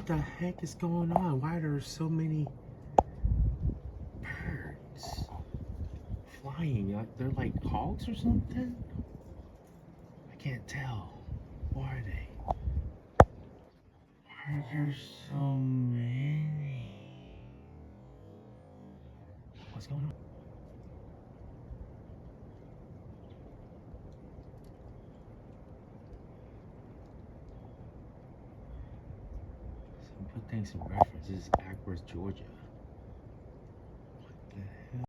What the heck is going on? Why are there so many birds flying? They're like hogs or something? I can't tell. What are they? Why are there so many? What's going on? Some put things in reference. This is Ackworth, Georgia.